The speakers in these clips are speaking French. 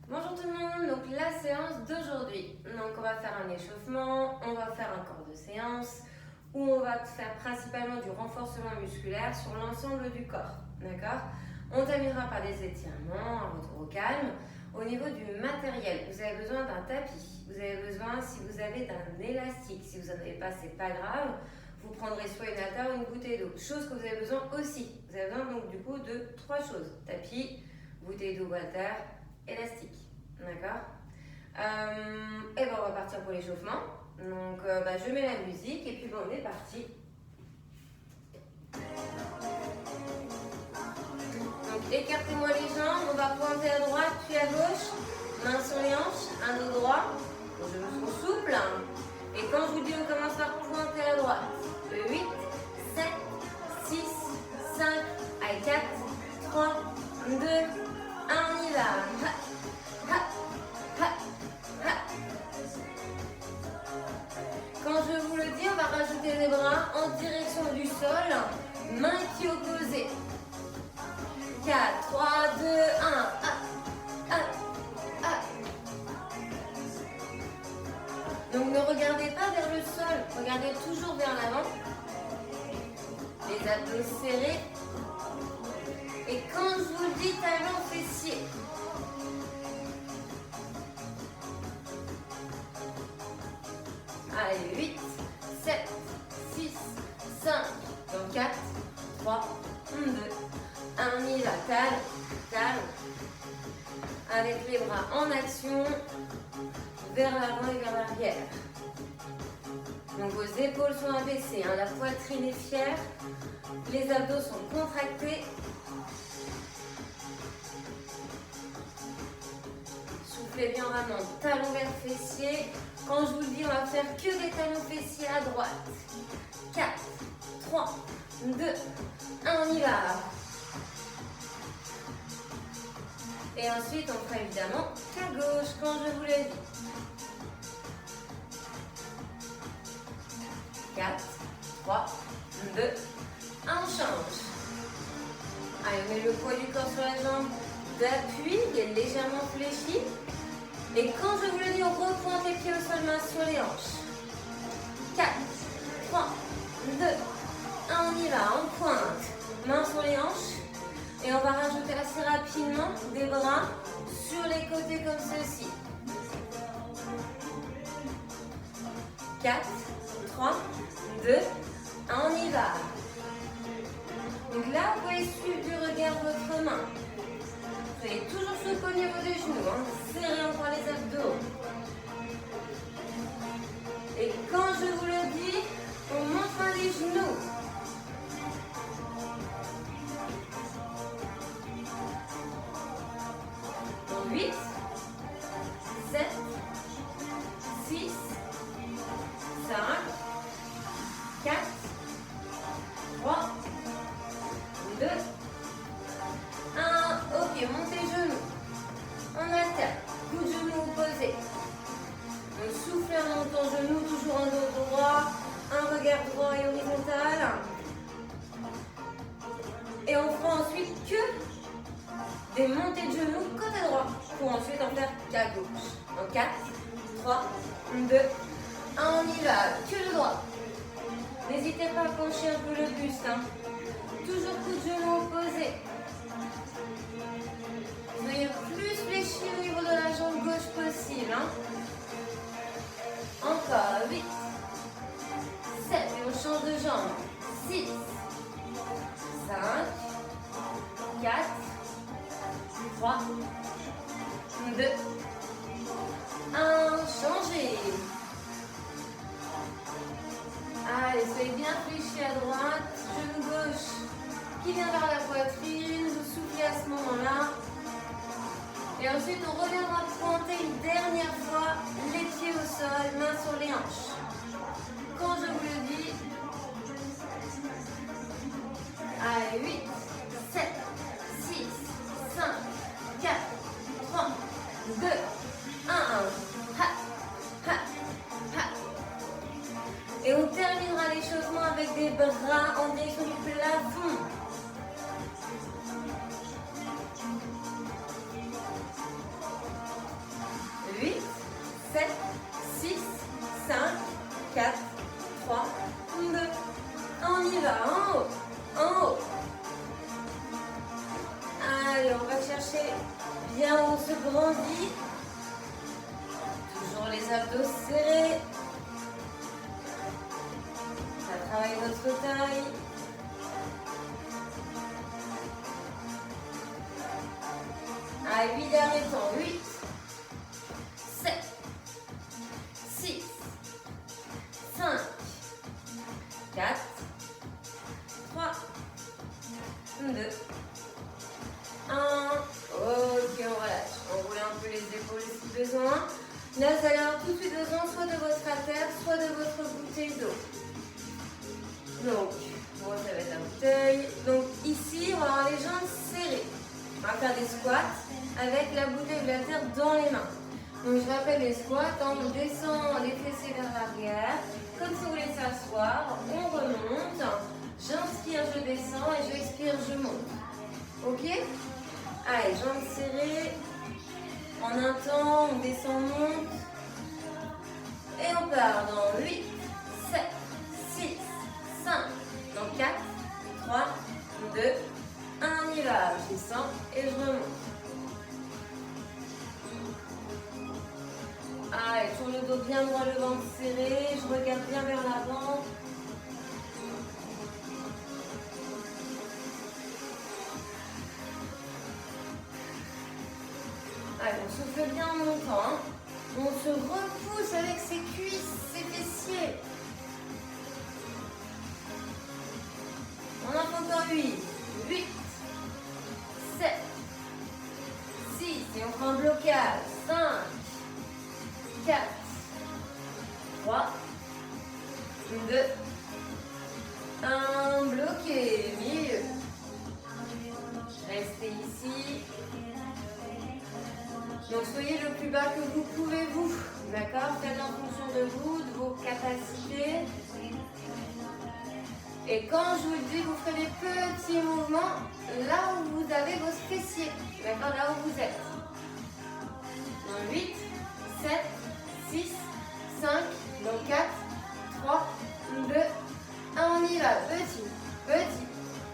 Bonjour tout le monde, donc la séance d'aujourd'hui. Donc on va faire un échauffement, on va faire un corps de séance où on va faire principalement du renforcement musculaire sur l'ensemble du corps, d'accord? On terminera par des étirements, un retour au calme. Au niveau du matériel, vous avez besoin d'un tapis, vous avez besoin, si vous avez, d'un élastique. Si vous n'en avez pas, c'est pas grave. Vous prendrez soit une haltère ou une bouteille d'eau. Chose que vous avez besoin aussi. Vous avez besoin donc du coup de 3 choses. Tapis, bouteille d'eau ou haltère, élastique. D'accord. Et ben on va partir pour l'échauffement. Donc je mets la musique et puis on est parti. Donc écartez-moi les jambes, on va pointer à droite puis à gauche. Main sur les hanches, un dos droit. Les genoux sont souples. Et quand je vous dis on commence par pointer à droite. 8, 7, 6, 5, allez 4, 3, 2, 1, on y va. Quand je vous le dis, on va rajouter les bras en direction du sol, main qui opposée. 4, 3, 2, 1. Donc ne regardez pas vers le sol, regardez toujours vers l'avant. Les abdos serrés. Et quand je vous le dis, talon fessier. Allez, 8, 7, 6, 5, 4, 3, 2, 1, on y va, calme, calme. Avec les bras en action, vers l'avant et vers l'arrière. Donc vos épaules sont abaissées, la poitrine est fière, les abdos sont contractés. Soufflez bien vraiment, talon vers fessier. Quand je vous le dis, on va faire que des talons fessiers à droite. 4, 3, 2, 1, on y va. Et ensuite, on fera évidemment qu'à gauche, quand je vous le dis. 4, 3, 2, 1, on change. Allez, on met le poids du corps sur la jambe d'appui, il est légèrement fléchi. Et quand je vous le dis, on repointe les pieds au sol, main sur les hanches. 4, 3, 2, 1, on y va, on pointe. Main sur les hanches. Et on va rajouter assez rapidement des bras sur les côtés comme ceci. 4, 3, 2, 1, on y va. Donc là, vous pouvez suivre du regard votre main. Vous allez toujours soulever au niveau des genoux, serrez encore les abdos. Et quand je vous le dis, on monte les genoux. Donc 8, 7, 6, 5, 4, 3, 2, 1, ok, montez genoux, on alterne, coup de genou opposé. Donc soufflez en montant genou, toujours un dos droit, un regard droit et horizontal. Et on fera ensuite que des montées de genoux côté droit, pour ensuite en faire qu'à gauche. Donc 4, 3, 2, 1, on y va, que le droit. N'hésitez pas à pencher un peu le buste, toujours coup de genou opposé. Soyez plus fléchi au niveau de la jambe gauche possible. Encore 8, 7, et on change de jambe. 6, 5, 4, 3, 2, 1, changez. Allez, soyez bien fléchis à droite, genou gauche qui vient vers la poitrine, vous soufflez à ce moment-là. Et ensuite, on reviendra pointer une dernière fois les pieds au sol, mains sur les hanches. Quand je vous le dis, allez, 8, 7, 6, 5, 4, 3, 2, 1. Et on terminera l'échauffement avec des bras en direction du plafond. relâcher. Bien, on se grandit. Toujours les abdos serrés. Ça travaille votre taille. À 8 derniers temps. 8, 7, 6, 5, 4, 3, 2, 1. Ok, on relâche. On roule un peu les épaules si besoin. Là, vous allez avoir tout de suite besoin soit de votre haltère, soit de votre bouteille d'eau. Donc, moi, ça va être la bouteille. Donc, ici, on va avoir les jambes serrées. On va faire des squats avec la bouteille de haltère dans les mains. Donc, je rappelle les squats. On descend les fessiers vers l'arrière. Comme si vous voulez s'asseoir. On remonte. J'inspire, je descends et je expire, je monte. Ok? Allez, jambes serrées. En un temps, on descend, on monte. Et on part dans 8, 7, 6, 5, dans 4, 3, 2, 1. On y va. Je descends et je remonte. Allez, tourne le dos bien droit, le ventre serré. Je regarde bien vers l'avant. Allez, on souffle bien en montant. Hein. On se repousse avec ses cuisses, ses fessiers. On en fait encore 8, 8, 7, 6. Et on prend un blocage. 5, 4, 3, 2, 1. Bloqué. Milieu. Restez ici. Donc soyez le plus bas que vous pouvez vous, d'accord? Faites en fonction de vous, de vos capacités. Et quand je vous le dis, vous ferez des petits mouvements là où vous avez vos fessiers, d'accord? Là où vous êtes. Donc 8, 7, 6, 5, donc 4, 3, 2, 1, on y va. Petit, petit,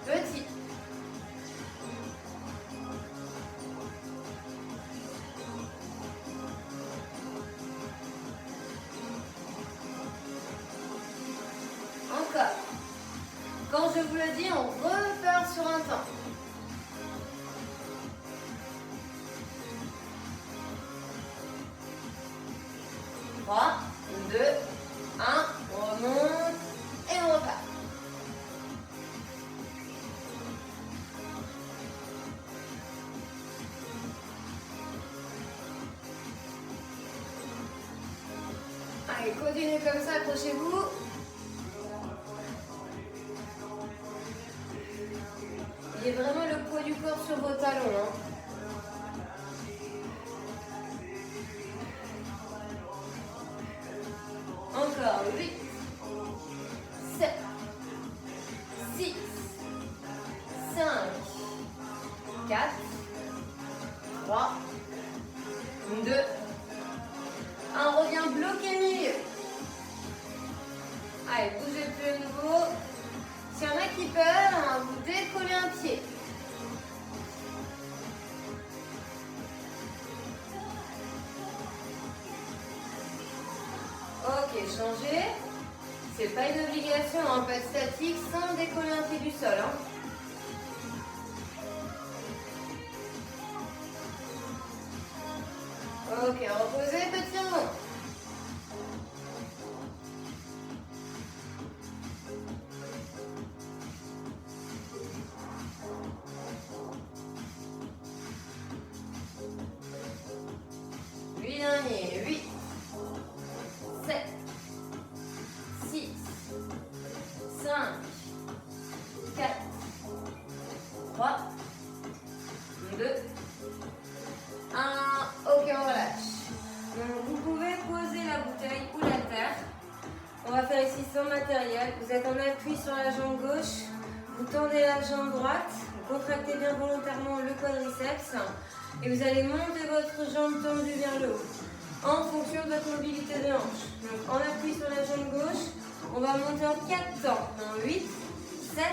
petit. Encore. Quand je vous le dis, on repart sur un temps. Trois, 2, 1, on remonte et on repart. Allez, continuez comme ça, accrochez-vous. Il y a vraiment le poids du corps sur vos talons. Hein. Encore 8, 7, 6, 5, 4, 3, 2, 1. On revient bloqué milieu. Allez, bougez plus à nouveau. S'il y en a qui peuvent, vous décollez un pied. Ok, changez. C'est pas une obligation, hein, pas statique, sans décoller un pied du sol. Hein. Ok, reposez, petit rond. Dernier, 8, 7, 6, 5, 4, 3, 2, 1. Ok, on relâche. Donc, vous pouvez poser la bouteille ou la terre. On va faire ici sans matériel. Vous êtes en appui sur la jambe gauche. Vous tendez la jambe droite. Vous contractez bien volontairement le quadriceps. Et vous allez monter votre jambe tendue vers le haut en fonction de votre mobilité des hanches. Donc en appui sur la jambe gauche, on va monter en 4 temps. En 8, 7,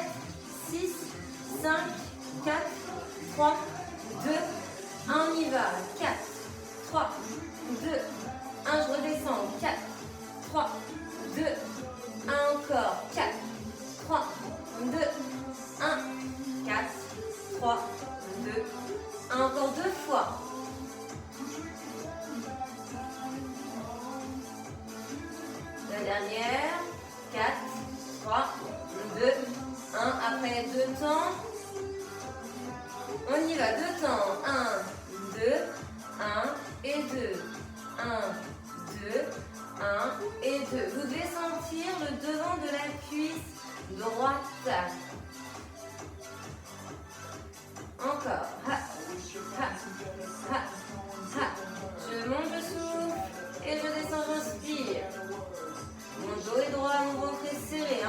6, 5, 4, 3, 2, va. 4, 3, 2, 1. Je redescends. 4, 3, 2, 1. Encore. 4, 3, 2, 1. 4, 3, 2, 1. Encore 2 fois. La dernière. 4, 3, 2, 1. Après 2 temps. On y va. 2 temps. 1, 2, 1 et 2. 1, 2, 1 et 2. Vous devez sentir le devant de la cuisse droite. Encore. Ha, ha, ha, ha. Je monte, je souffle et je descends, j'inspire. Mon dos est droit, mon ventre est serré.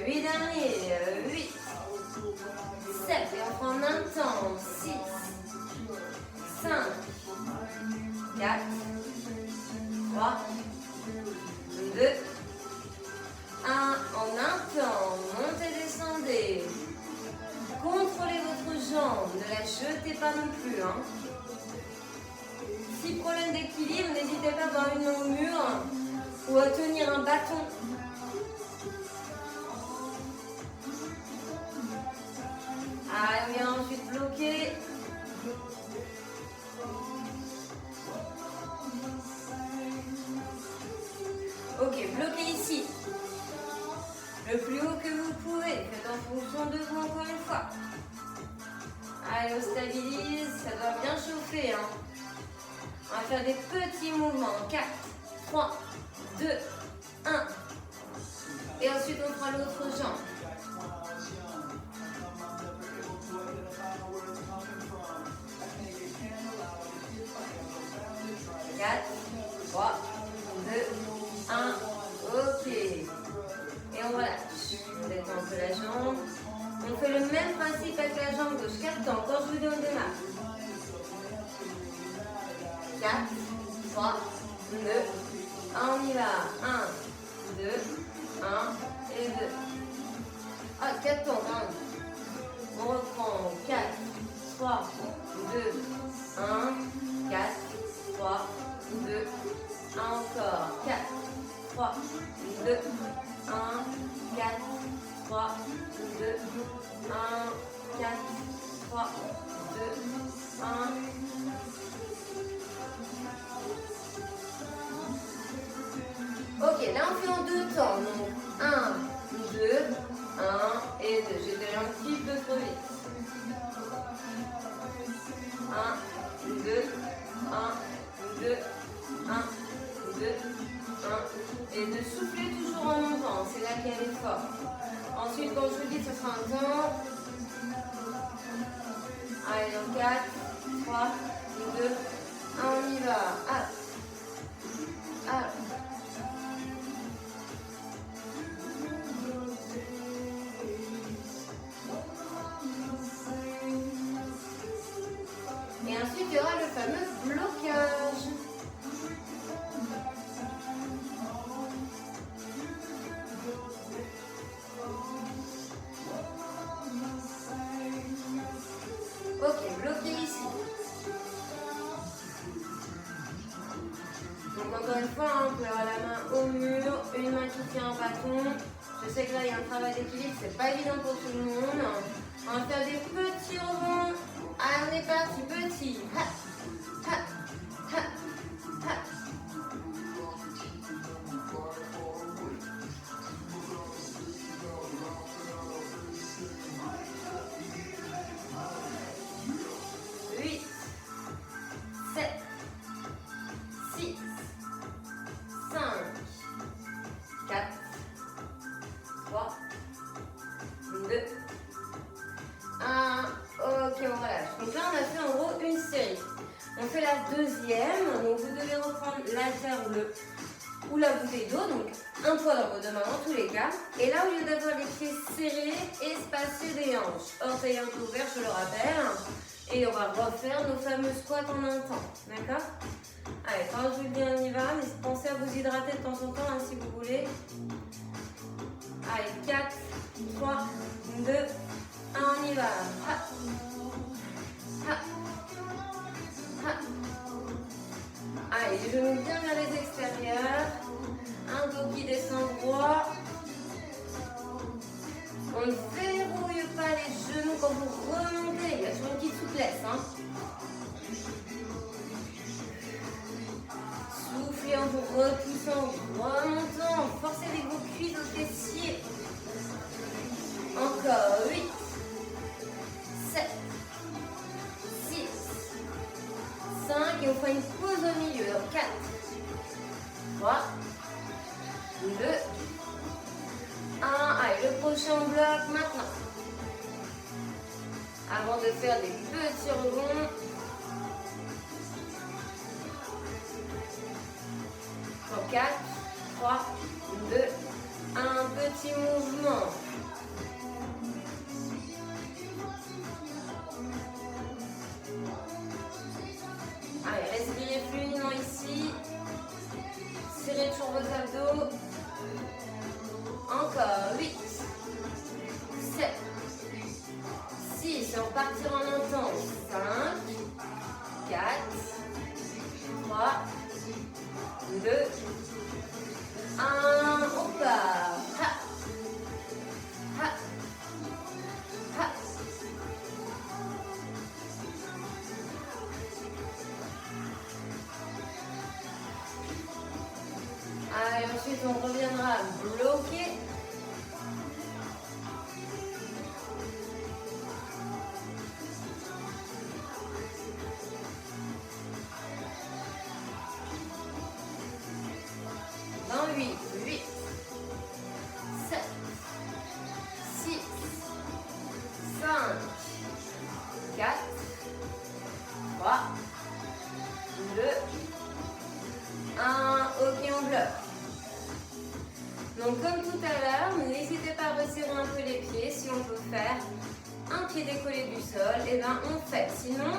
8 derniers. 8, 7. Et on prend en un temps. 6, 5, 4, 3, 2, 1. En un temps, montez, descendez. Contrôlez votre jambe, ne la jetez pas non plus. Si problème d'équilibre, n'hésitez pas à avoir une main au mur ou à tenir un bâton. Allez, on vient ensuite bloquer. Ok, bloquez ici. Le plus haut que vous pouvez. Faites en fonction de vous encore une fois. Allez, on stabilise. Ça doit bien chauffer. On va faire des petits mouvements. 4, 3, 2, 1. Et ensuite, on fera l'autre jambe. 4, 3, 2, 1. Ok. Et on relâche. On détend un peu la jambe. On fait le même principe avec la jambe gauche. 4 temps. Quand je vous dis, on démarre. 4, 3, 2, 1. On y va. 1, 2, 1 et 2. Ah, 4 temps. 1. On reprend. 4, 3, 2, 1. 4, 3, 2, 1. Encore. 4, 3, 2, 1. 4, 3, 2, 1. 4, 3, 2, 1. Ok, là on fait en 2 temps. Donc 1, 2, 1 et 2. J'ai déjà un petit peu trop vite. 1, 2, 1, 2, 1, 2, 1. Et de souffler toujours en montant. C'est là qu'il y a l'effort. Ensuite, quand je vous dis, ce sera un temps. Allez, donc 4, 3, 2, 1. On y va. Ah. Ah. Et ensuite, il y aura le fameux blocage. Ok, bloqué ici. Donc encore une fois, on peut avoir la main au mur, une main qui tient un bâton. Je sais que là, il y a un travail d'équilibre, c'est pas évident pour tout le monde. On va faire des petits rebonds. Allez, on est parti, petit. Ha, ha, ha, ha. Huit, 7, 6, 5, 4, 3, 2, 1. Ok, on relâche. Donc là, on a fait en gros une série. On fait la deuxième. Donc vous devez reprendre l'haltère ou la bouteille d'eau. Donc un poids dans vos deux mains dans tous les cas. Et là, au lieu d'avoir les pieds serrés, espacez des hanches. Orteils un peu ouverts, je le rappelle. Et on va refaire nos fameux squats en un temps. D'accord? Allez, quand je vous le dis, on y va. Mais pensez à vous hydrater de temps en temps hein, si vous voulez. Allez, 4, 3, 2, 1, on y va. Ha, les genoux bien vers les extérieurs. Un dos qui descend droit. On ne verrouille pas les genoux quand vous remontez. Il y a toujours une petite souplesse. Hein. Soufflez en vous repoussant, remontant. Forcez avec vos cuisses aux fessiers. Encore 8, 7, 6, 5. Et on fait une pause au milieu. 4, 3, 2, 1. Allez, le prochain bloc maintenant. Avant de faire des petits rebonds. En 4, 3, 2, 1. Petit mouvement. Allez, respirez fluidement ici. Serrez toujours vos abdos. Encore 8, 7, 6. On partira en intense. 5, 4, 3, 2, 1. On part. Ha. Ha. Ha. Allez, ensuite on reviendra bloquer. Dans 8, 7, 6, 5, 4, 3, 2, 1. Ok, on bloque. Donc comme tout à l'heure, n'hésitez pas à resserrer un peu les pieds. Si on peut faire un pied décollé du sol, et ben on fait. Sinon,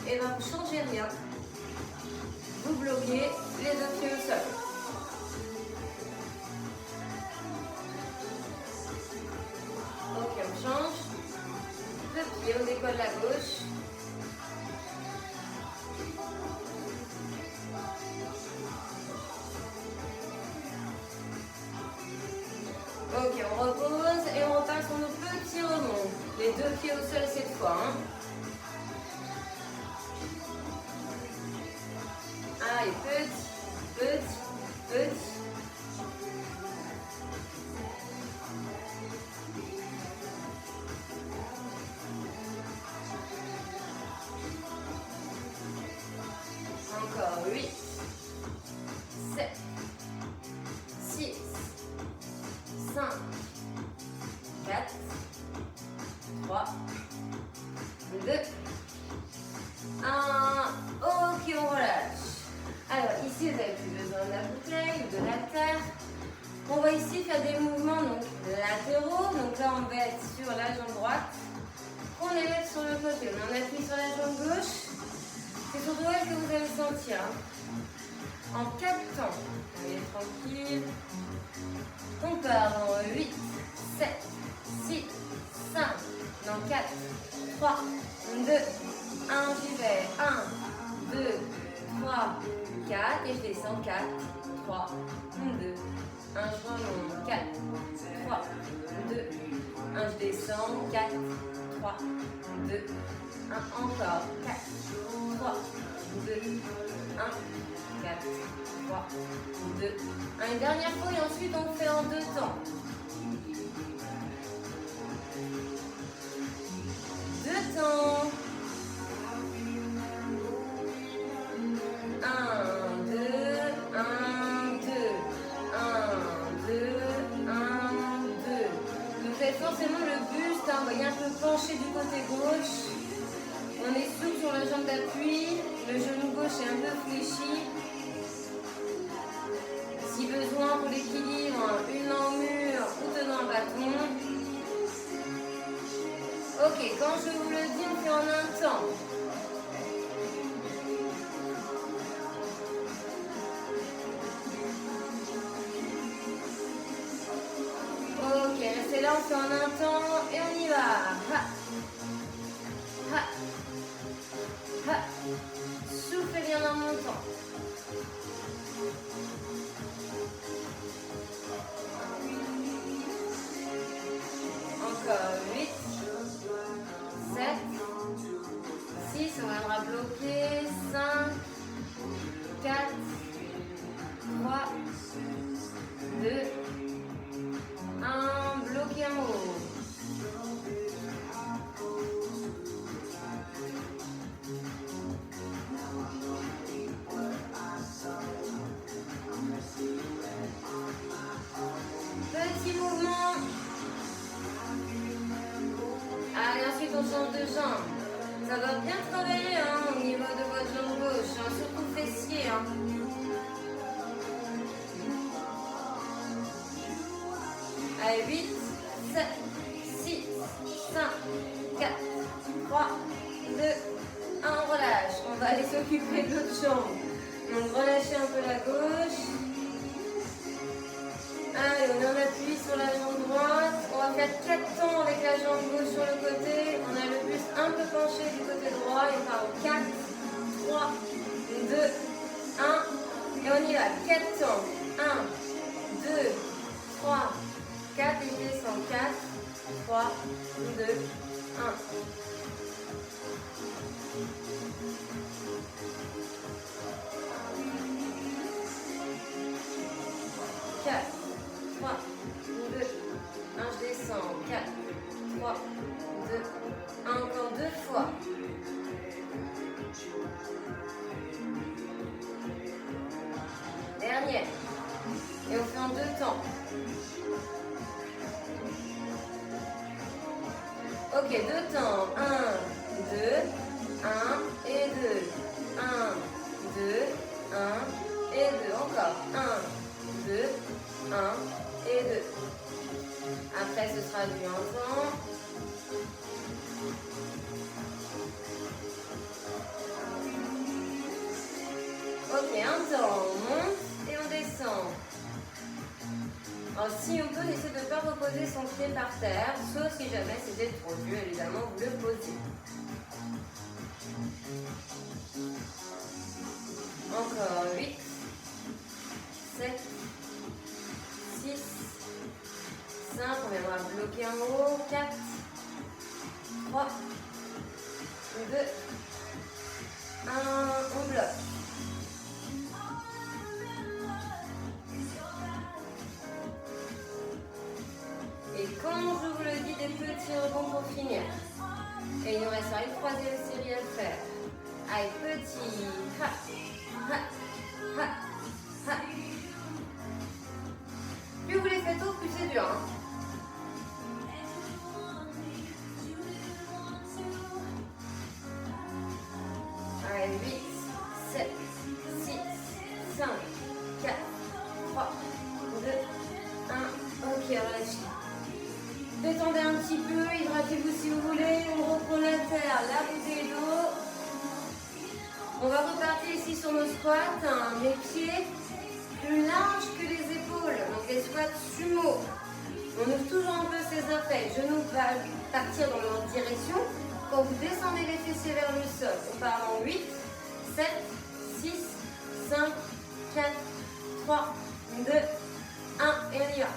et ben vous changez rien. Vous bloquez les deux pieds au sol. Ok, on change. Le pied, on décolle la gauche. Ok, on repose et on repasse sur nos petits remonts. Les deux pieds au sol cette fois. Hein. Allez, petit. Encore 8, 7, 6, 5, 4, 3, 2, 1. Ok, on relâche. Alors ici, vous n'avez plus besoin de la bouteille ou de la terre. On va ici faire des mouvements donc, latéraux. Donc là, on va être sur la jambe droite. On les met sur le côté. On appuie sur la jambe gauche. C'est surtout elle que vous allez sentir. En 4 temps. Allez, tranquille. On part en 8, 7, 6, 5, dans 4, 3, 2, 1. J'y vais. 1, 2, 3, 4. Et je descends. 4, 3, 2, 1. Je remonte. 4, 3, 2, 1. Je descends. 4, 3, 2, 1. Encore. 4, 3, 2, 1. 4, 3, 2, 1. Une dernière fois et ensuite on fait en 2 temps. 2 temps. 1, 2, 1, 2, 1, 2, 1, 2. Donc faites forcément le buste, hein, vous voyez un peu penché du côté gauche. On est souple sur la jambe d'appui, le genou gauche est un peu fléchi. Si besoin pour l'équilibre, une en mur ou tenant un bâton. Ok, quand je vous le dis, on fait en un temps. Ok, restez là, on fait en un temps et on y va. Ha. Ha. Ha. Soufflez bien en montant. on viendra bloquer. 5, 4, 3, 2, 1. Bloquer en haut. Petit mouvement. Allez, ensuite on change de jambe. Ça va bien travailler hein, au niveau de votre jambe gauche, hein, surtout fessier. Hein. Allez, 8, 7, 6, 5, 4, 3, 2, 1. On relâche. On va aller s'occuper de l'autre jambe. Donc relâchez un peu la gauche. Allez, on est en appui sur la jambe droite. On va faire 4 temps avec la jambe gauche sur le côté. On a le buste un peu penché du côté droit. Et on part en 4, 3, 2, 1. Et on y va. 4 temps. 1, 2, 3, 4. Et je descends. 4, 3, 2, 1. 4, 3, 2, 1, je descends. 4, 3, 2, 1, encore 2 fois. Dernière. Et on fait en 2 temps. Ok, 2 temps. 1, 2, 1 et 2. 1, 2, 1 et 2. Encore. 1, 2, 1 et 2. Après, ce sera du 1 temps. Ok, 1 temps. On monte et on descend. Alors, si on peut, on essaie de ne pas reposer son pied par terre, sauf si jamais c'était trop dur, évidemment, vous le posez. Encore 8, 7, 6, 5, on viendra bloquer en haut, 4, 3, 2, 1, on bloque. Et quand je vous le dis, des petits rebonds pour finir. Et il nous restera une 3e série à faire. Allez, petit, ha, ha, ha, ha. Plus vous les faites tôt, plus c'est dur. Hein. Allez, 8, 7, 6, 5, 4, 3, 2, 1. Ok, relâchez. Détendez un petit peu, hydratez-vous si vous voulez. On reprend la terre, la bouteille d'eau. On va repartir ici sur nos squats. Hein, les pieds plus larges que les épaules. Donc les squats sumo. On ouvre toujours un peu ses orteils. Genoux va partir dans l'autre direction. Quand vous descendez les fessiers vers le sol, on part en 8, 7, 6, 5, 4, 3, 2, 1. Et on y va.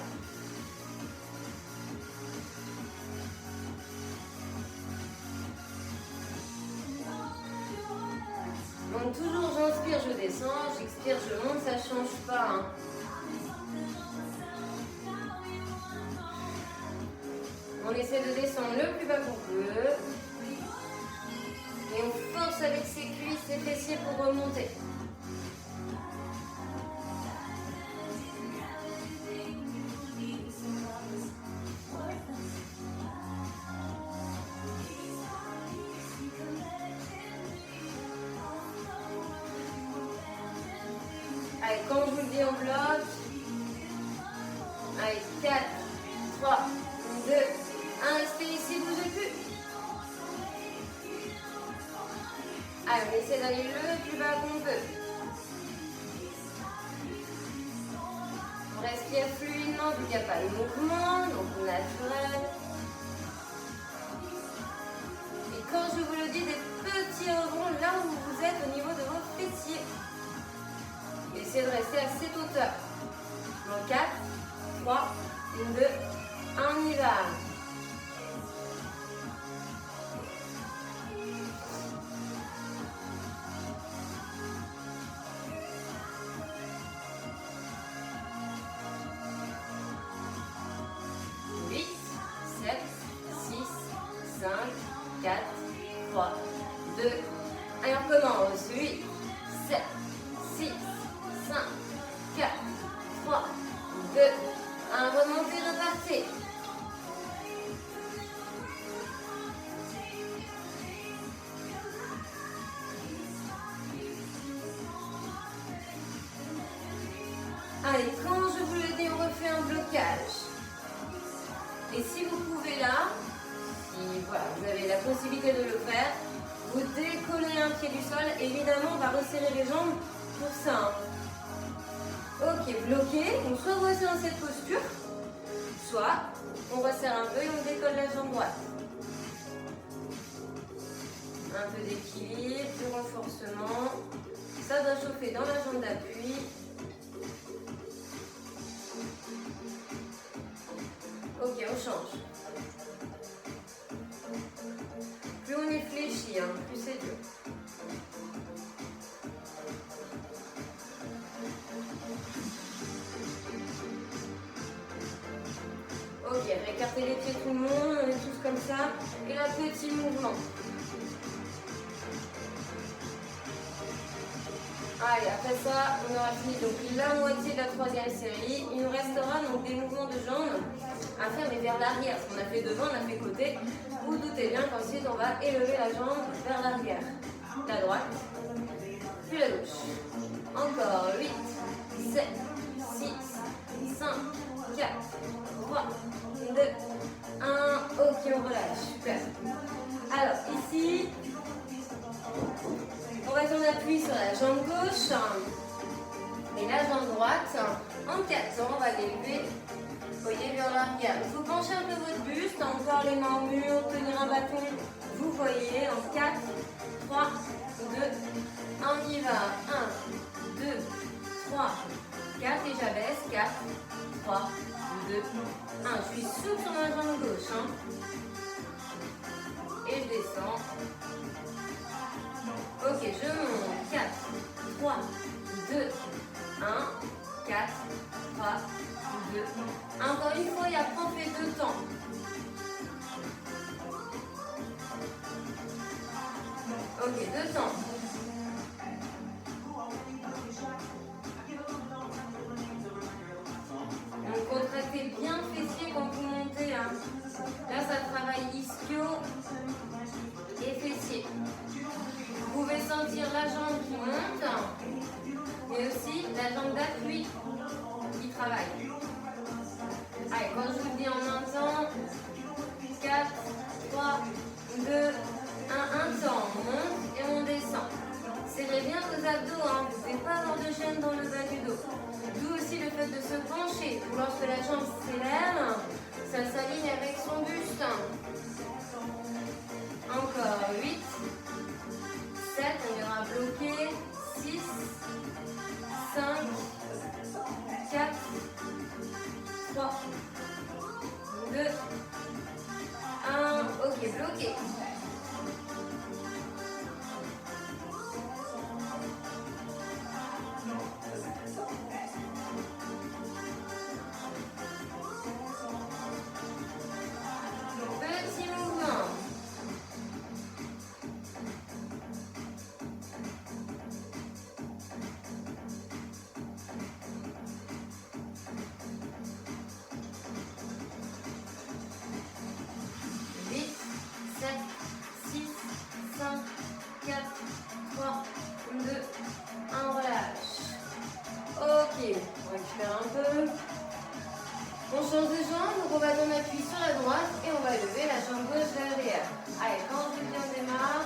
Donc toujours j'inspire, je descends, j'expire, je monte, ça ne change pas. Hein. On essaie de descendre le plus bas qu'on peut. Et on force avec ses cuisses, ses fessiers pour remonter. Allez, quand je vous le dis, on bloque. Allez, 4, 3, 2, 1. Restez ici, bougez plus. Allez, on essaie d'aller le plus bas qu'on peut. On respire fluidement, vu qu'il n'y a pas de mouvement, donc naturel. Et quand je vous le dis, des petits rebonds là où vous êtes au niveau de vos fessiers. Essayez de rester à cette hauteur. Donc 4, 3, 2, 1, on y va. 3, 2, 1. Et on recommence. 8, 7, 6, 5, 4, 3, 2, 1. Remontez, repartez. Allez, quand je vous le dis, on refait un blocage. Et si vous pouvez là, si voilà, vous avez la possibilité de le faire, vous décollez un pied du sol. Évidemment, on va resserrer les jambes pour ça. Ok, bloqué. Donc soit vous restez dans cette posture, soit on resserre un peu et on décolle la jambe droite. Un peu d'équilibre, du renforcement. Ça doit chauffer dans la jambe d'appui. Ok, on change. Plus on est fléchi, plus c'est dur. Ok, écartez les pieds tout le monde, on est tous comme ça. Et là, petit mouvement. Allez, après ça, on aura fini donc la moitié de la troisième série. Il nous restera donc des mouvements de jambes à faire, mais vers l'arrière. Ce qu'on a fait devant, on a fait côté. Vous doutez bien qu'ensuite, on va élever la jambe vers l'arrière. La droite, puis la gauche. Encore 8, 7, 6, 5, 4, 3, 2, 1. Ok, on relâche. Super. Alors, ici, on va en appui sur la jambe gauche et la jambe droite. En 4 temps, on va l'élever, voyez, vers l'arrière. Il faut pencher un peu votre buste, encore les mains au mur, tenir un bâton. Vous voyez, en 4, 3, 2, 1, on y va. 1, 2, 3, 4 et j'abaisse. 4, 3, 2, 1. Je suis souple sur ma jambe gauche. Et je descends. Ok, je monte. 4, 3, 2, 1, 4, 3, 2. Encore une fois, et après on fait 2 temps. Ok, 2 temps. Donc contractez bien le fessier quand vous montez. Là, ça travaille ischio et fessier. Vous pouvez sentir la jambe qui monte, mais aussi la jambe d'appui qui travaille. Allez, quand je vous dis en un temps, 4, 3, 2, 1, un temps, on monte et on descend. Serrez bien vos abdos, vous ne pouvez pas avoir de gêne dans le bas du dos. D'où aussi le fait de se pencher, pour lorsque la jambe s'élève, ça s'aligne avec son buste. Encore 8, 7, on ira bloquer, 6, 5, 4, 3, 2, 1, ok, bloqué. Petit mouvement. On change de jambe, donc on va donner appui sur la droite et on va lever la jambe gauche vers l'arrière. Allez, quand je dis on démarre.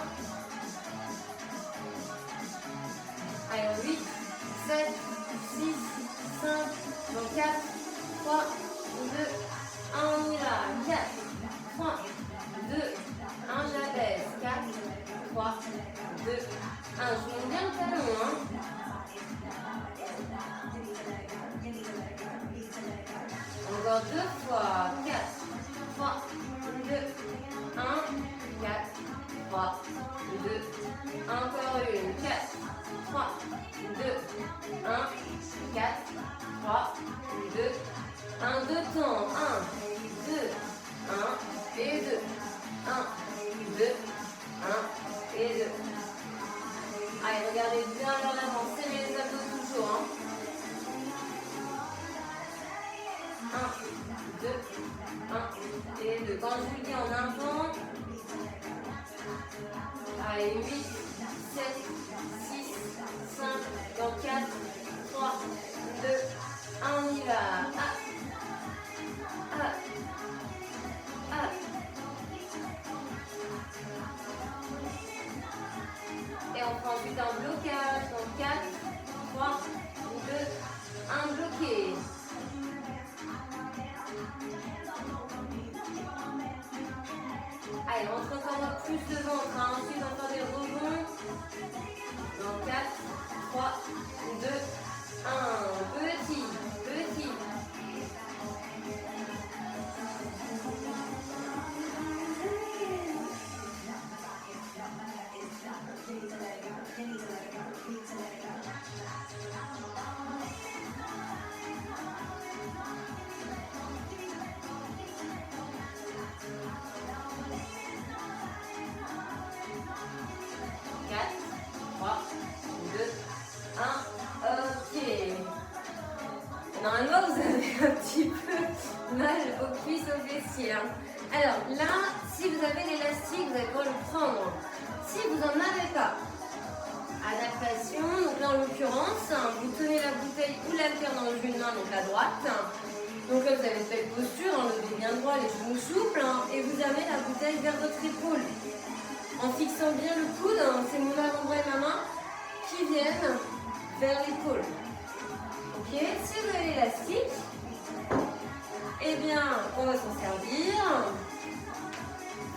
Allez, 8, 7, 6, 5, donc 4, 3, 2, 1, on y va. 4, 3, 2, 1, j'abaisse. 4, 3, 2, 1. Je monte bien le talon, Encore 2 fois. 4, 3, 2, 1, 4, 3, 2, encore une. 4, 3, 2, 1, 4, 3, 2, 1, 2 temps. 1, 2, 1 et 2. 1, 2, 1 et 2. Allez, regardez bien vers l'avant, serrez les abdos toujours. 1, 2, 1 et 2. Quand je vous le dis en un temps, allez, 8, 7, 6, 5, dans 4, 3, 2, 1, on y va. Et on prend ensuite un blocage. Donc 4, 3, 2, 1, bloqué. Allez, on rentre encore plus de ventre. Ensuite, on va faire des rebonds. Donc 4, 3, 2, 1. Petit. Normalement, vous avez un petit peu mal aux cuisses, aux fessiers. Alors là, si vous avez l'élastique, vous allez pouvoir le prendre. Si vous n'en avez pas, adaptation, donc là en l'occurrence, vous tenez la bouteille ou l'haltère dans une main, donc la droite. Donc là, vous avez une belle posture, levez bien droit, les genoux souples, et vous amenez la bouteille vers votre épaule. En fixant bien le coude, c'est mon avant-bras et ma main qui viennent vers l'épaule. Ok, si vous avez l'élastique, eh bien, on va s'en servir.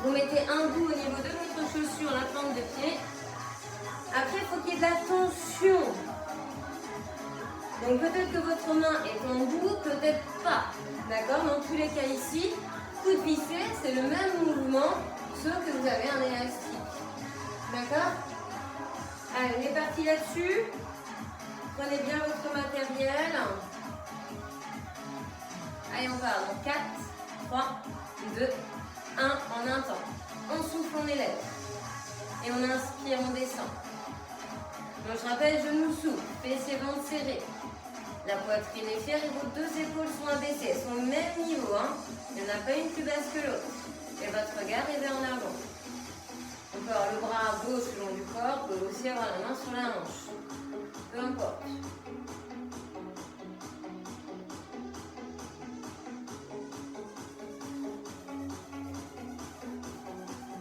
Vous mettez un bout au niveau de votre chaussure, la plante de pied. Après, il faut qu'il y ait de la tension. Donc peut-être que votre main est en bout, peut-être pas. D'accord? Dans tous les cas ici, coude vissé, c'est le même mouvement, sauf que vous avez un élastique. D'accord? Allez, on est parti là-dessus. Prenez bien votre matériel. Allez, on part. Donc 4, 3, 2, 1 en un temps. On souffle, on élève. Et on inspire, on descend. Donc je rappelle, genoux souples, fessiers ventre serrés. La poitrine est fière et vos deux épaules sont abaissées. Elles sont au même niveau. Il n'y en a pas une plus basse que l'autre. Et votre regard est vers l'avant. On peut avoir le bras à gauche le long du corps, on peut aussi avoir la main sur la hanche. Peu importe.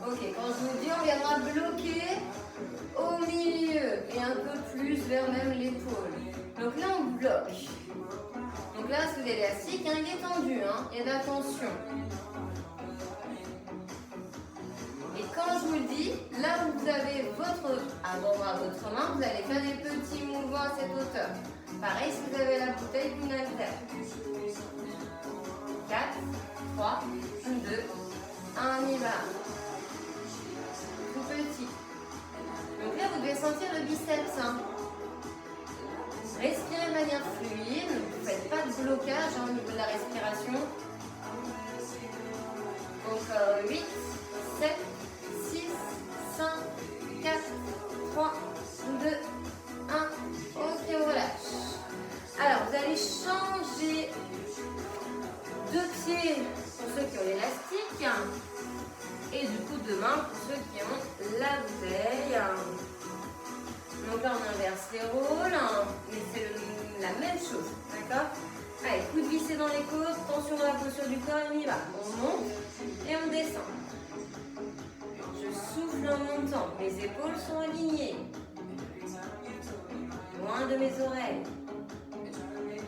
Ok, quand je vous dis, on viendra bloquer au milieu et un peu plus vers même l'épaule. Donc là, on bloque. Donc là, sous l'élastique, il est tendu, il y a de la tension. Et quand je vous le dis, là où vous avez votre avant-bras, votre main, vous allez faire des petits mouvements à cette hauteur. Pareil si vous avez la bouteille d'une haltère. 4, 3, 2, 1, on y va. Tout petit. Donc là, vous devez sentir le biceps. Respirez de manière fluide. Vous ne faites pas de blocage au niveau de la respiration. Encore 8, 7, 6, 5, 4, 3, 2, 1. Ok, on relâche. Alors, vous allez changer de pied pour ceux qui ont l'élastique et du coup de main pour ceux qui ont la bouteille. Donc là, on inverse les rôles, mais c'est la même chose, d'accord? Allez, coude vissé dans les côtes, tension dans la posture du corps, on y va. On monte et on descend. Je souffle en montant, mes épaules sont alignées. Loin de mes oreilles.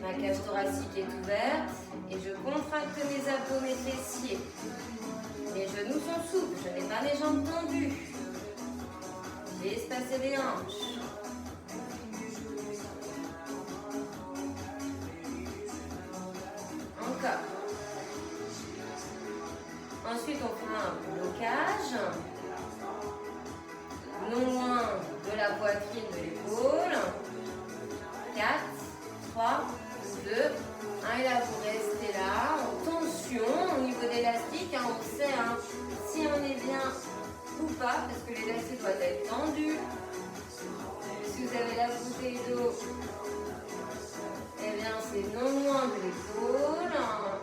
Ma cage thoracique est ouverte et je contracte mes abdos, mes fessiers. Mes genoux sont souples, je n'ai pas les jambes tendues. J'ai espacé les hanches. Encore. Ensuite, on fera un blocage. Non loin de la poitrine, de l'épaule. 4, 3, 2, 1. Et là, vous restez là, en tension, au niveau d'élastique. On sait si on est bien ou pas, parce que l'élastique poussée d'eau, eh bien c'est non loin de l'épaule.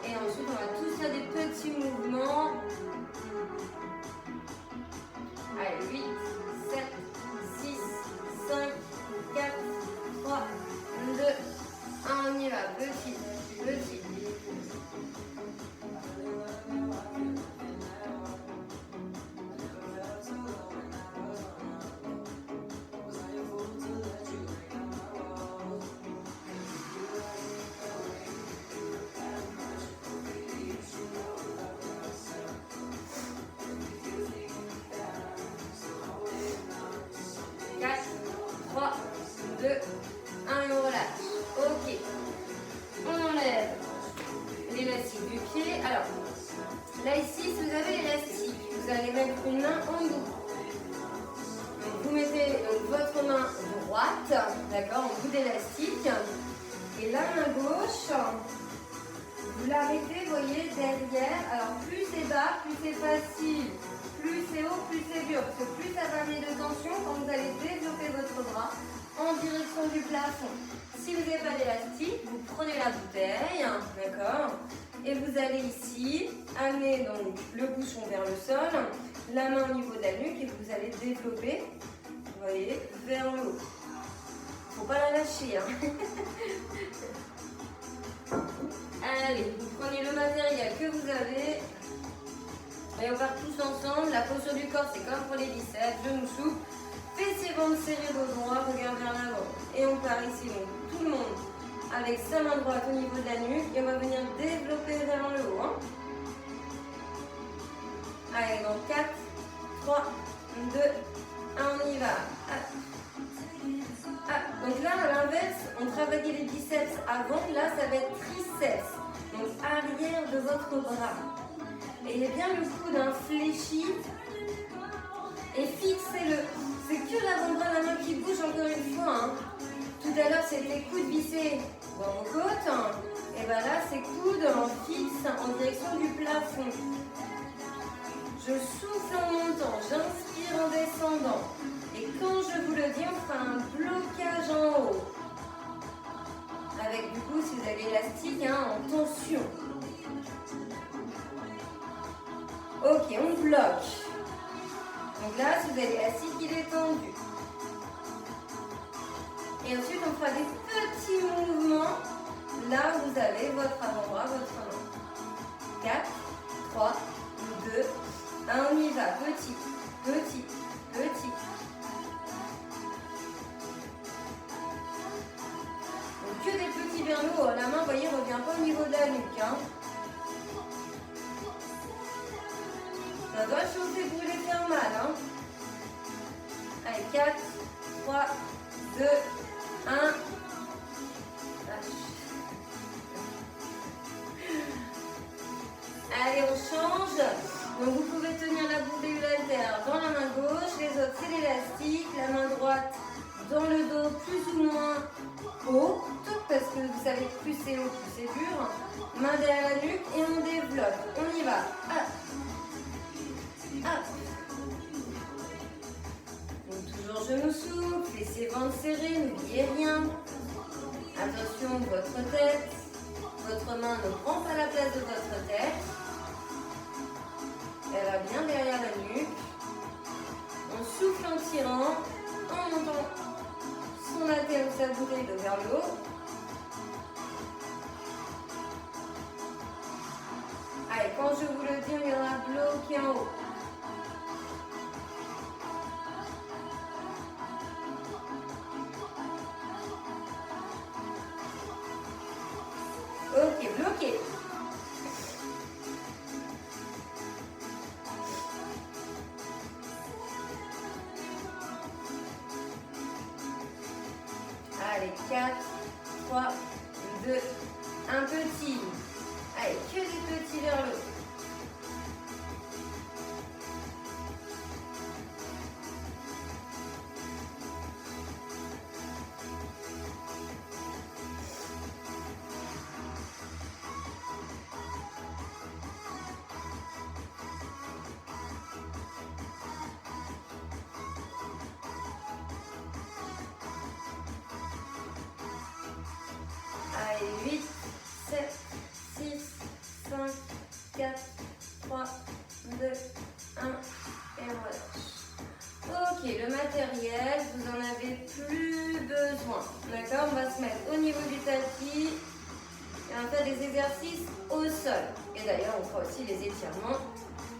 Et ensuite, on va tous faire des petits mouvements. Allez, 8, 7, 6, 5, 4, 3, 2, 1, on y va. Petit, petit. 4, 3, 2, 1 et on relâche. Ok. On enlève l'élastique du pied. Alors, là ici, si vous avez l'élastique, vous allez mettre une main en bout. Donc, vous mettez donc, votre main droite, d'accord, en bout d'élastique. Et la main gauche, vous la mettez, vous voyez, derrière. Alors, plus c'est bas, plus c'est facile. Plus c'est haut, plus c'est dur. Parce que plus ça va amener de tension quand vous allez développer votre bras en direction du plafond. Si vous n'avez pas d'élastique, vous prenez la bouteille, d'accord, et vous allez ici amener donc le bouchon vers le sol, la main au niveau de la nuque et vous allez développer, vous voyez, vers le haut. Faut pas la lâcher, hein. Allez, vous prenez le matériel que vous avez. Et on part tous ensemble. La posture du corps, c'est comme pour les biceps, genoux souples, fessiers ventre serré, dos droit, regard vers l'avant. Et on part ici, donc tout le monde avec sa main droite au niveau de la nuque. Et on va venir développer vers le haut. Hein. Allez, donc 4, 3, 2, 1, on y va. Donc là, à l'inverse, on travaillait les biceps avant. Là, ça va être triceps. Donc arrière de votre bras. Ayez bien le coude fléchi et fixez-le. C'est que l'avant-bras, la main qui bouge encore une fois. Hein. Tout à l'heure, c'était coude vissé dans vos côtes. Et bien là, c'est coude en fixe en direction du plafond. Je souffle en montant, j'inspire en descendant. Et quand je vous le dis, on fera un blocage en haut. Avec du coup, si vous avez l'élastique, hein, en tension. Ok, on bloque. Donc là, si vous avez l'élastique, il est tendu. Et ensuite, on fera des petits mouvements là où vous avez votre avant-bras, votre main. 4, 3, 2, 1, on y va. Petit, petit, petit. Donc que des petits vers le haut. La main, vous voyez, ne revient pas au niveau de la nuque. Hein. Ça doit chauffer, brûler, faire mal. Hein. Allez, 4, 3, 2, 1. Allez, on change. Donc vous pouvez tenir la bouteille haltère dans la main gauche. Les autres, c'est l'élastique. La main droite dans le dos, plus ou moins haut. Parce que vous savez que plus c'est haut, plus c'est dur. Main derrière la nuque et on développe. On y va. Hop. Donc toujours genoux souples, fessiers ventre serré, n'oubliez rien. Attention, votre tête, votre main ne prend pas la place de votre tête. Elle va bien derrière la nuque. On souffle en tirant, en montant son haltère ou sa bouteille de vers le haut. Allez, quand je vous le dis, on viendra bloquer en haut. Ok, bloqué. Allez, 4, 3, 2, un petit. Allez, que des petits vers le haut. matériel, vous en avez plus besoin. D'accord? On va se mettre au niveau du tapis et on va faire des exercices au sol. Et d'ailleurs, on fera aussi les étirements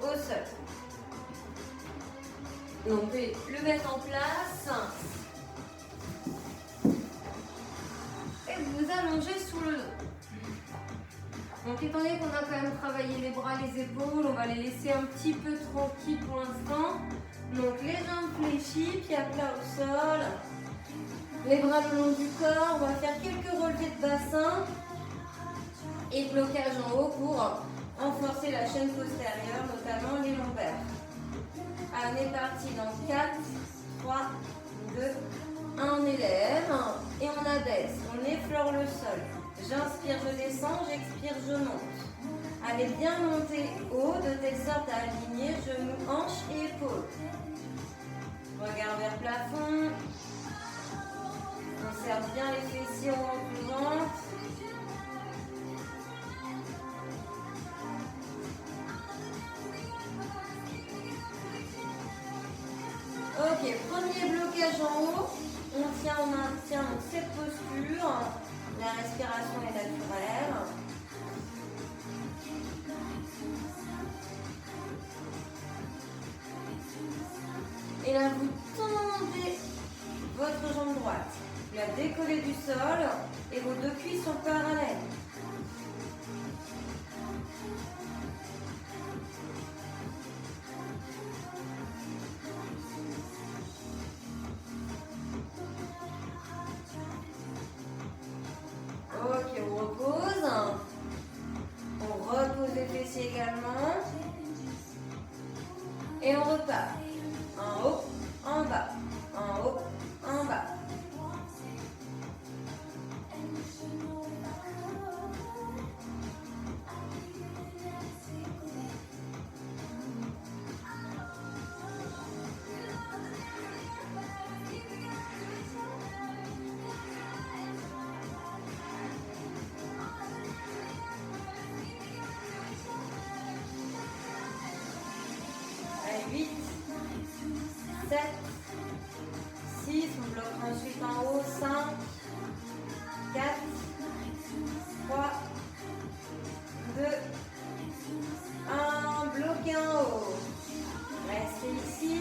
au sol. Donc, vous pouvez le mettre en place et vous allongez sous le dos. Donc, étant donné qu'on a quand même travaillé les bras, les épaules, on va les laisser un petit peu tranquilles pour l'instant. Donc, les jambes fléchies, pieds à plat au sol, les bras le long du corps. On va faire quelques relevés de bassin et blocage en haut pour renforcer la chaîne postérieure, notamment les lombaires. Allez, on est parti dans 4, 3, 2, 1, on élève et on abaisse. On effleure le sol. J'inspire, je descends, j'expire, je monte. Allez bien monter haut de telle sorte à aligner genoux, hanches et épaules. Regard vers plafond. On serre bien les fessiers au ventre du ventre. Ok, premier blocage en haut. On maintient cette posture. La respiration est naturelle. Et là, vous tendez votre jambe droite. La décollez du sol et vos deux cuisses sont parallèles. Ok, on repose. On repose les fessiers également. Et on repart. En haut, en bas. En haut, en bas. Allez, 8, 7, 6, on bloque ensuite en haut, 5, 4, 3, 2, 1, bloquez en haut. Restez ici.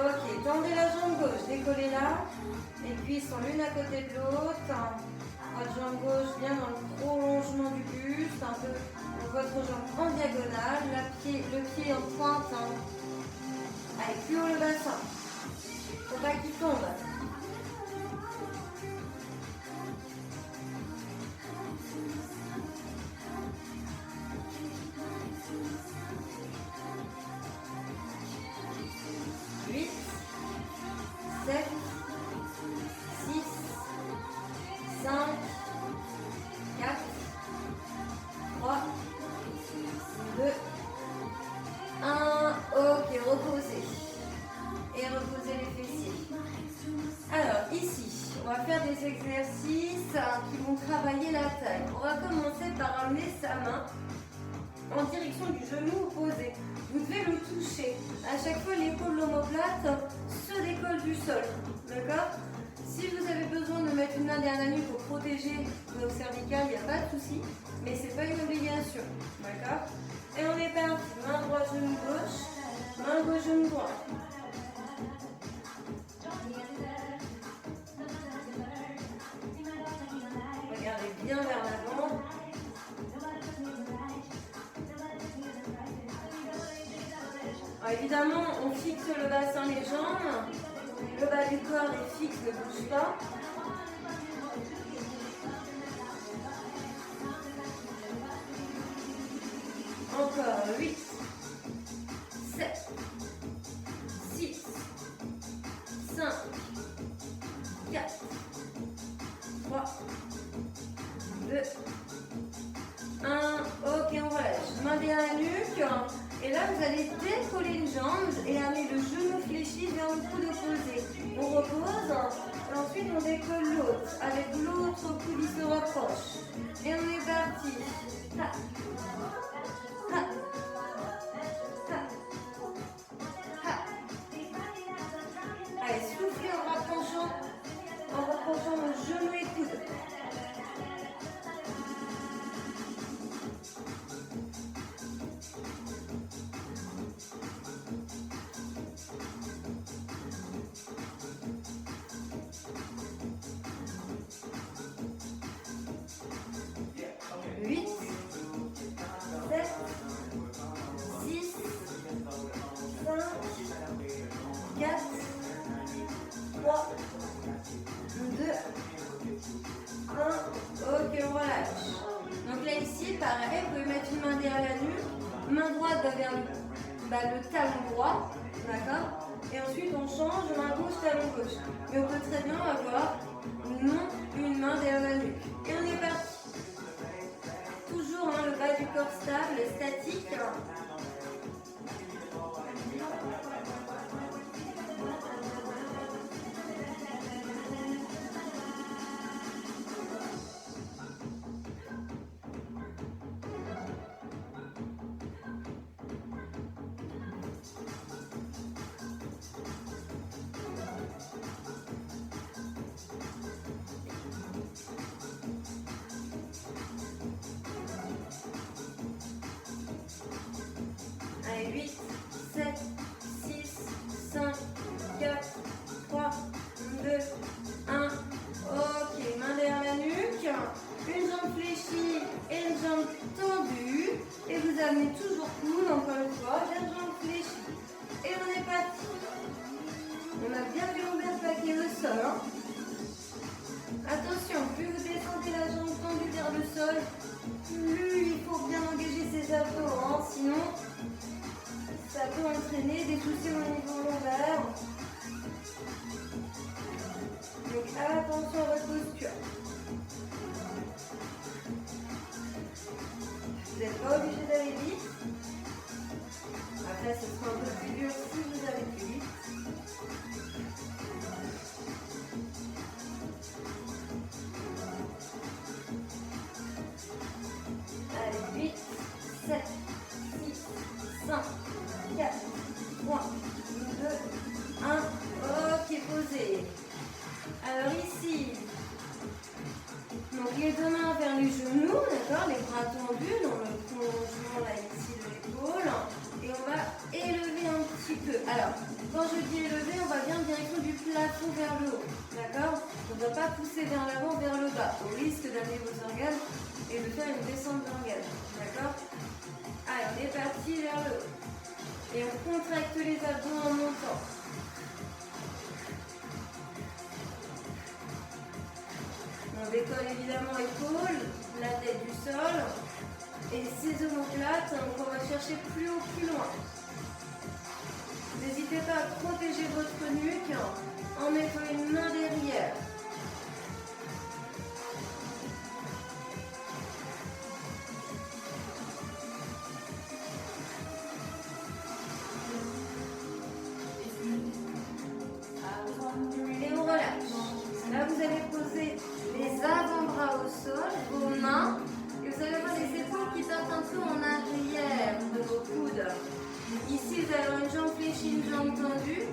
Ok, tendez la jambe gauche, décollez-la. Les cuisses sont l'une à côté de l'autre. Votre jambe gauche bien dans le prolongement du buste, un peu votre jambe en diagonale, le pied en pointe. Allez, plus haut le bassin. Faut pas qu'il tombe. Huit, 7, 6, 5, 4, 3, 2, 1. Ok, reposez. Et reposez les fessiers. Alors, ici, on va faire des exercices qui vont travailler la taille. On va commencer par amener sa main en direction du genou opposé. Vous devez le toucher. À chaque fois, l'épaule l'omoplate se décolle du sol. D'accord? Si vous avez besoin de mettre une main derrière la nuque pour protéger vos cervicales, il n'y a pas de souci. Mais ce n'est pas une obligation. D'accord? Et on est parti. Main droite, genou gauche. Main gauche, genou droit. Regardez bien vers l'avant. Alors évidemment, on fixe le bassin, les jambes. Le bas du corps est fixe, ne bouge pas. Encore 8, 7, 6, 5, 4, 3, 2, 1. Ok, on relâche. Main derrière la nuque. Et là, vous allez décoller une jambe et amener le genou fléchi vers le coude opposé. On repose. Ensuite, on décolle l'autre. Avec l'autre coude, il se rapproche. Et on est parti. Ha. Ha. Ha. Ha. Allez, soufflez en rapprochant le genou et coude. Pareil, vous pouvez mettre une main derrière la nuque, main droite va vers le talon droit, d'accord? Et ensuite on change, main gauche, talon gauche. Mais on peut très bien avoir une main derrière la nuque. Et on est parti. Toujours le bas du corps stable, statique. Allez, 8, 7, 6, 5, 4, 3, 2, 1. Ok, main derrière la nuque, une jambe fléchie et une jambe tendue. Et vous amenez toujours coude, encore une fois, la jambe fléchie. Et on est parti. On a bien vu lombaire plaquer le sol. Attention, plus vous descendez la jambe tendue vers le sol, plus il faut bien engager ses abdos, sinon ça peut entraîner des soucis au niveau lombaire. Donc attention à votre posture. Vous n'êtes pas obligé d'aller vite. Après, ce sera un peu plus dur si vous allez plus vite. Allez, 8, 7, 6, 5, 4, 3, 2, 1. Ok, posez. Alors ici, donc les deux mains vers les genoux, d'accord, les bras tendus dans le prolongement là ici de l'épaule. Et on va élever un petit peu. Alors, quand je dis élever, on va bien en direction du plafond vers le haut, d'accord? On ne doit pas pousser vers l'avant, vers le bas, au risque d'amener vos organes et de faire une descente d'organes, d'accord? Allez, on est parti vers le haut. Et on contracte les abdos en montant. On décolle évidemment épaules, la tête du sol. Et ces omoplates, on va chercher plus haut, plus loin. N'hésitez pas à protéger votre nuque en mettant une main derrière. Et on relâche. Là, vous allez poser les avant-bras au sol, vos mains. Et vous allez avoir les épaules qui partent un peu en arrière de vos coudes. Ici, vous allez avoir une jambe fléchie, une jambe tendue.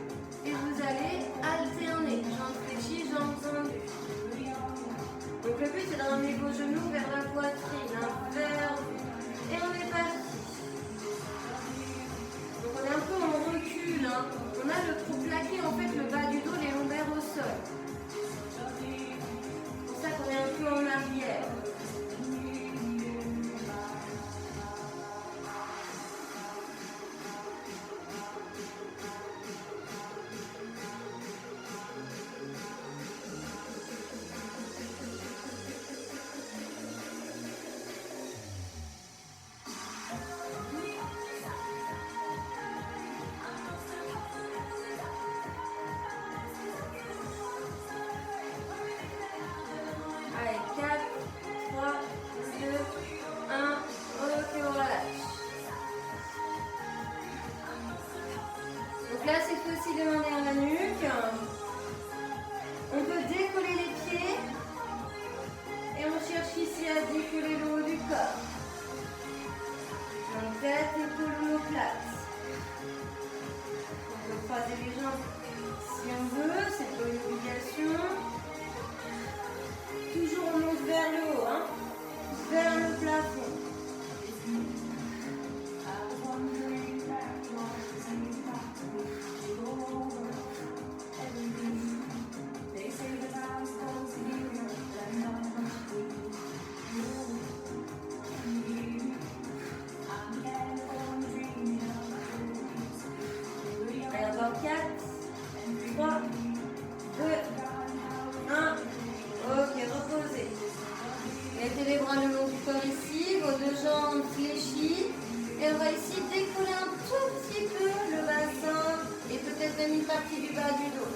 Et vous allez alterner. Jambe fléchie, jambe tendue. aussi à décoller le haut du corps. Donc tête, épaules, omoplate. On peut croiser les jambes si on veut, c'est pas une obligation. Toujours on monte vers le haut, hein, vers le plafond. Encore 4, 3, 2, 1. Ok, reposez. Mettez les bras le long du corps ici, vos deux jambes fléchies. Et on va ici décoller un tout petit peu le bassin et peut-être même une partie du bas du dos.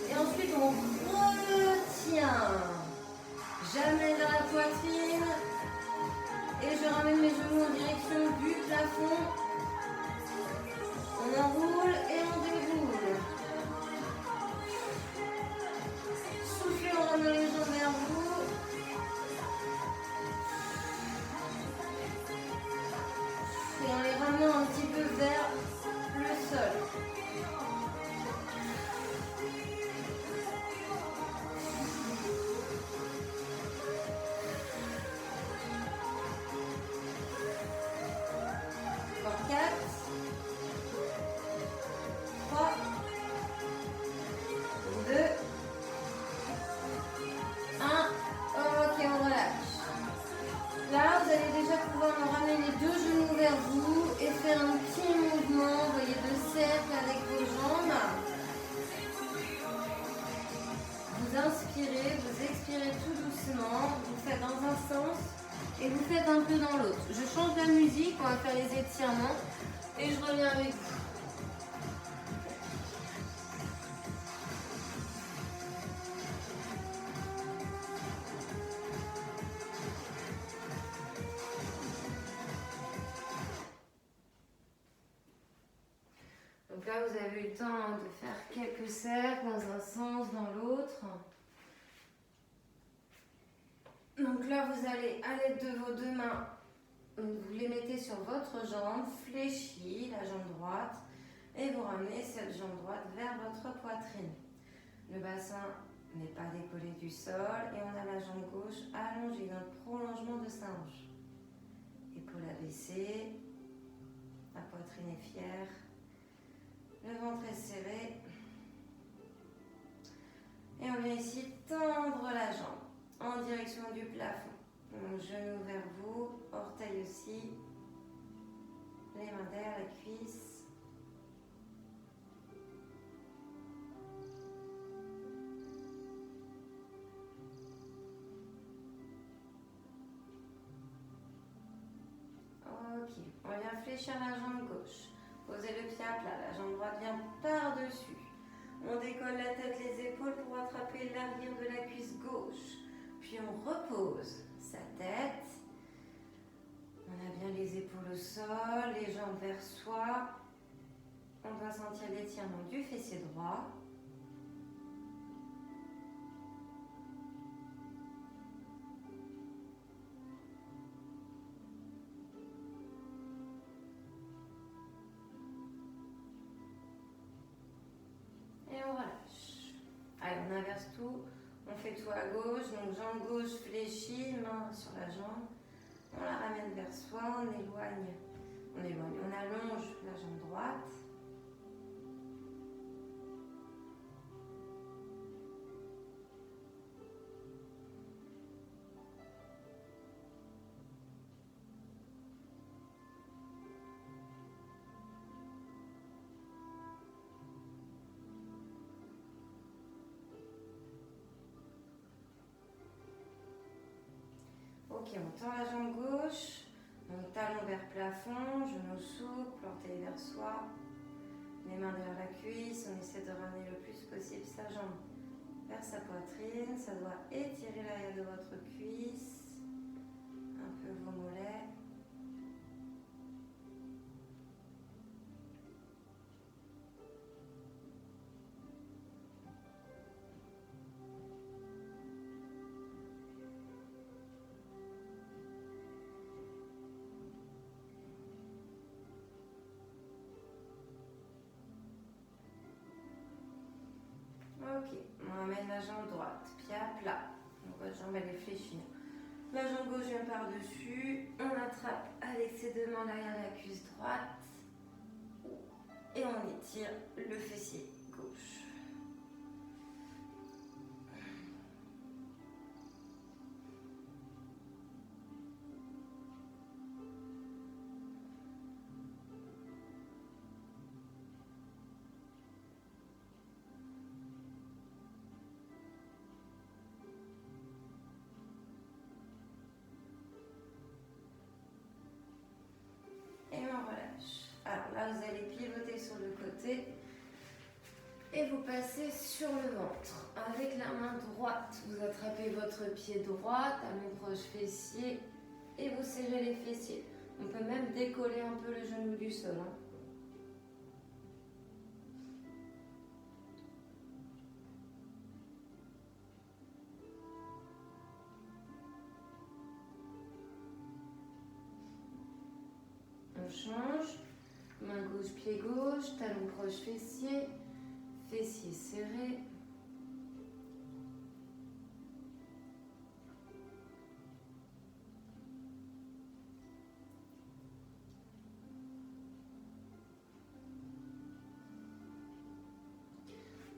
Et ensuite on retient. J'amène dans la poitrine et je ramène mes genoux en direction du plafond. On enroule et on déroule. Soufflez, on ramène les jambes vers vous. Et en les ramenant un petit peu vers le sol. Encore 4, 3, 2, 1. Ok, on relâche. Là, vous allez déjà pouvoir me ramener les deux genoux vers vous et faire un petit mouvement, vous voyez, de cercle avec vos jambes. Vous inspirez, vous expirez tout doucement, vous faites dans un sens et vous faites un peu dans l'autre. Je change la musique, on va faire les étirements et je reviens avec vous. Donc là, vous avez eu le temps de faire quelques cercles dans un sens, dans l'autre. Donc là, vous allez, à l'aide de vos deux mains, vous les mettez sur votre jambe, fléchie, la jambe droite, et vous ramenez cette jambe droite vers votre poitrine. Le bassin n'est pas décollé du sol et on a la jambe gauche allongée dans le prolongement de sa hanche. Épaule abaissée, la poitrine est fière. Le ventre est serré. Et on vient ici tendre la jambe en direction du plafond. Donc, genou vers vous, orteil aussi. Les mains derrière la cuisse. Ok, on vient fléchir la jambe gauche. Posez le pied à plat, la jambe droite vient par-dessus. On décolle la tête, les épaules pour attraper l'arrière de la cuisse gauche. Puis on repose sa tête. On a bien les épaules au sol, les jambes vers soi. On doit sentir l'étirement du fessier droit. Et on relâche. Allez, on inverse tout. On fait tout à gauche. Donc jambe gauche fléchie, main sur la jambe. On la ramène vers soi, on allonge la jambe droite. Ok, on tend la jambe gauche, donc talon vers plafond, genou souple, orteil vers soi, les mains derrière la cuisse, on essaie de ramener le plus possible sa jambe vers sa poitrine, ça doit étirer l'arrière de votre cuisse, un peu vos mollets. emmène la jambe droite, pied à plat. Donc votre jambe elle est fléchie. La jambe gauche vient par-dessus. On attrape avec ses deux mains derrière la cuisse droite. Et on étire le fessier gauche. Et on relâche. Alors là, vous allez pivoter sur le côté et vous passez sur le ventre. Avec la main droite, vous attrapez votre pied droit, talon proche fessier et vous serrez les fessiers. On peut même décoller un peu le genou du sol. On change. Main gauche, pied gauche, talon proche fessier, fessier serré.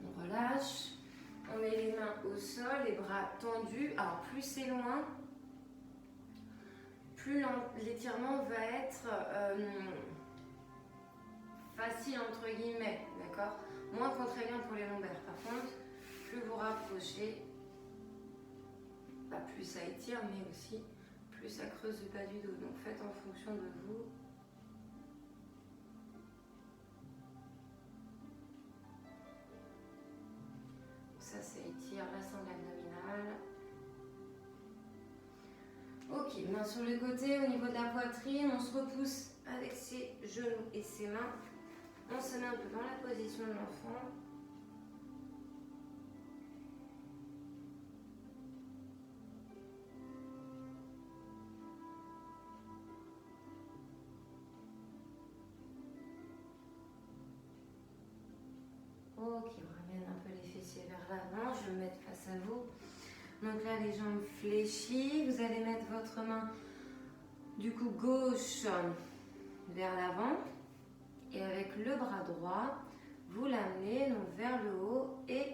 On relâche. On met les mains au sol, les bras tendus. Alors plus c'est loin, plus l'étirement va être facile entre guillemets, d'accord? Moins contraignant pour les lombaires. Par contre, plus vous rapprochez, plus ça étire, mais aussi plus ça creuse le bas du dos. Donc faites en fonction de vous. Ça étire la sangle abdominale. Ok, main sur le côté, au niveau de la poitrine, on se repousse avec ses genoux et ses mains. On se met un peu dans la position de l'enfant. Ok, on ramène un peu les fessiers vers l'avant. Je vais me mettre face à vous. Donc là, les jambes fléchies. Vous allez mettre votre main du coup gauche vers l'avant. Et avec le bras droit, vous l'amenez donc vers le haut et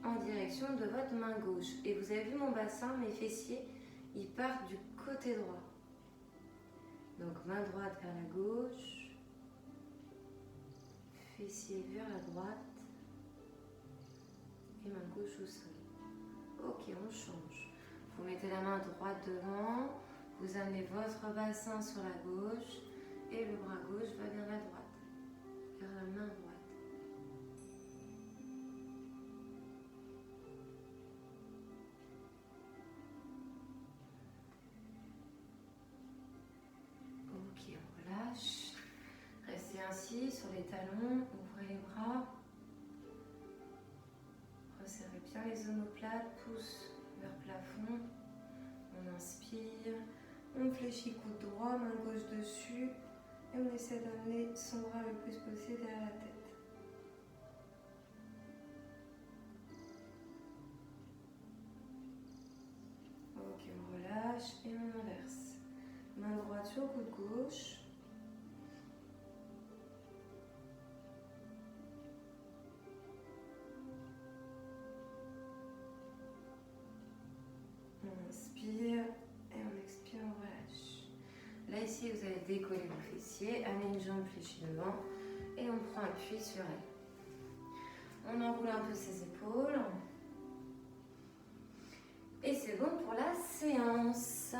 en direction de votre main gauche. Et vous avez vu mon bassin, mes fessiers, ils partent du côté droit. Donc main droite vers la gauche, fessier vers la droite et main gauche au sol. Ok, on change. Vous mettez la main droite devant, vous amenez votre bassin sur la gauche et le bras gauche va vers la droite, vers la main droite. Ok, on relâche. Restez ainsi sur les talons, ouvrez les bras. Resserrez bien les omoplates, pouce vers plafond. On inspire, on fléchit coude droit, main gauche dessus. Et on essaie d'amener son bras le plus possible derrière la tête. Ok, on relâche et on inverse. Main droite sur le coude gauche. On inspire et on expire, on relâche. Là ici, vous allez décoller vos fessiers, amener une jambe fléchie devant et on prend appui sur elle. On enroule un peu ses épaules. Et c'est bon pour la séance.